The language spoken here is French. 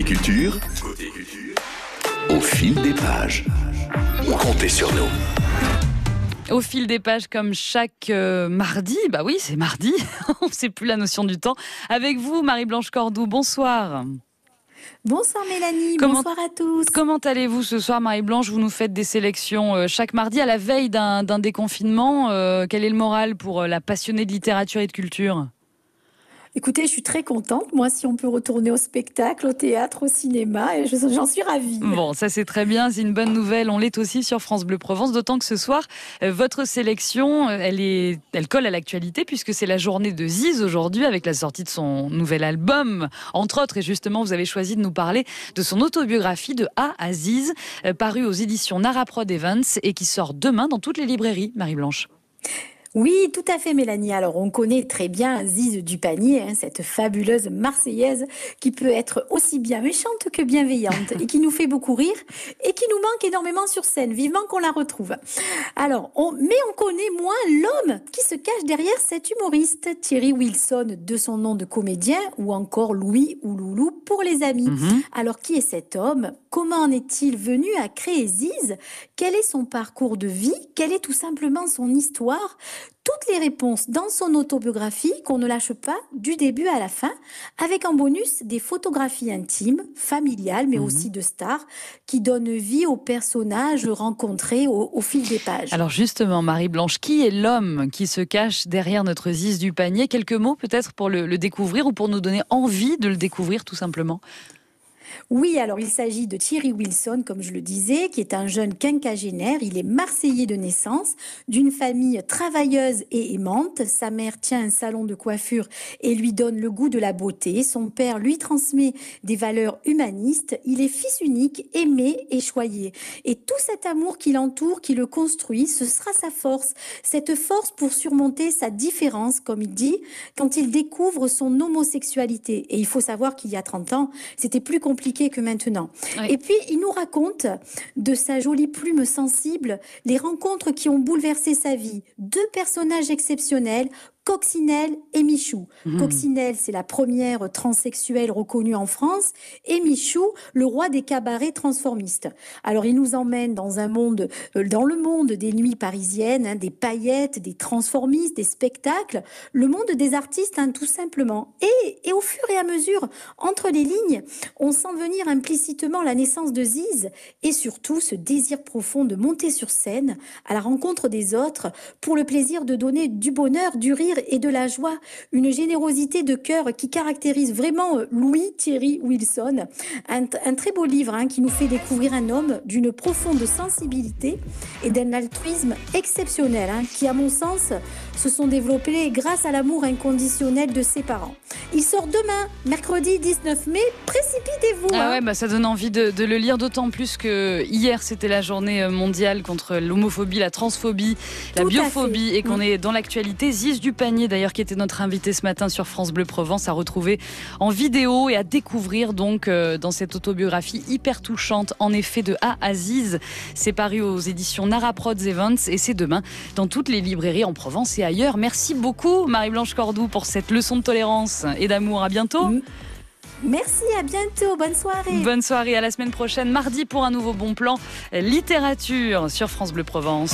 culture, au fil des pages. Comptez sur nous. Au fil des pages, comme chaque mardi, bah oui, c'est mardi, on ne sait plus la notion du temps. Avec vous, Marie-Blanche Cordoue, bonsoir. Bonsoir Mélanie, bonsoir à tous. Comment allez-vous ce soir, Marie-Blanche? Vous nous faites des sélections chaque mardi à la veille d'un déconfinement. Quel est le moral pour la passionnée de littérature et de culture? Écoutez, je suis très contente. Moi, si on peut retourner au spectacle, au théâtre, au cinéma, j'en suis ravie. Bon, ça c'est très bien, c'est une bonne nouvelle. On l'est aussi sur France Bleu Provence, d'autant que ce soir, votre sélection, elle colle à l'actualité puisque c'est la journée de Ziz aujourd'hui avec la sortie de son nouvel album, entre autres. Et justement, vous avez choisi de nous parler de son autobiographie de A à Ziz, paru aux éditions Naraprod Evans et qui sort demain dans toutes les librairies, Marie-Blanche. Oui, tout à fait Mélanie. Alors on connaît très bien Ziz du Panier, cette fabuleuse Marseillaise qui peut être aussi bien méchante que bienveillante et qui nous fait beaucoup rire et qui nous manque énormément sur scène. Vivement qu'on la retrouve. Alors, mais on connaît moins l'homme qui se cache derrière cet humoriste, Thierry Wilson de son nom de comédien ou encore Louis ou Loulou pour les amis. Alors qui est cet homme? Comment en est-il venu à créer Ziz? Quel est son parcours de vie? Quelle est tout simplement son histoire? Toutes les réponses dans son autobiographie qu'on ne lâche pas du début à la fin, avec en bonus des photographies intimes, familiales, mais aussi de stars, qui donnent vie aux personnages rencontrés au fil des pages. Alors justement, Marie-Blanche, qui est l'homme qui se cache derrière notre Ziz du Panier? Quelques mots peut-être pour le découvrir ou pour nous donner envie de le découvrir tout simplement. Oui, alors il s'agit de Thierry Wilson, comme je le disais, qui est un jeune quinquagénaire. Il est marseillais de naissance, d'une famille travailleuse et aimante. Sa mère tient un salon de coiffure et lui donne le goût de la beauté. Son père lui transmet des valeurs humanistes. Il est fils unique, aimé et choyé. Et tout cet amour qui l'entoure, qui le construit, ce sera sa force. Cette force pour surmonter sa différence, comme il dit, quand il découvre son homosexualité. Et il faut savoir qu'il y a 30 ans, c'était plus compliqué que maintenant. Oui. Et puis, il nous raconte de sa jolie plume sensible les rencontres qui ont bouleversé sa vie. Deux personnages exceptionnels, Coccinelle et Michou. Coccinelle, c'est la première transsexuelle reconnue en France, et Michou, le roi des cabarets transformistes. Alors, il nous emmène dans le monde des nuits parisiennes, des paillettes, des transformistes, des spectacles, le monde des artistes, tout simplement. Et au fur et à mesure, entre les lignes, on sent venir implicitement la naissance de Ziz et surtout ce désir profond de monter sur scène à la rencontre des autres pour le plaisir de donner du bonheur, du rire et de la joie, une générosité de cœur qui caractérise vraiment Louis Thierry Wilson. Un très beau livre qui nous fait découvrir un homme d'une profonde sensibilité et d'un altruisme exceptionnel qui, à mon sens, se sont développés grâce à l'amour inconditionnel de ses parents. Il sort demain, mercredi 19 mai. Précipitez-vous. Ouais, ça donne envie de le lire, d'autant plus que hier, c'était la journée mondiale contre l'homophobie, la transphobie, la biophobie, et qu'on est dans l'actualité. Ziz du Panier, d'ailleurs, qui était notre invité ce matin sur France Bleu Provence, à retrouver en vidéo et à découvrir donc dans cette autobiographie hyper touchante, en effet, de A à Ziz. C'est paru aux éditions Naraprod Evans et c'est demain dans toutes les librairies en Provence et ailleurs. Merci beaucoup, Marie-Blanche Cordoue, pour cette leçon de tolérance et d'amour. À bientôt. Merci, à bientôt, bonne soirée. Bonne soirée, à la semaine prochaine, mardi pour un nouveau bon plan littérature sur France Bleu Provence.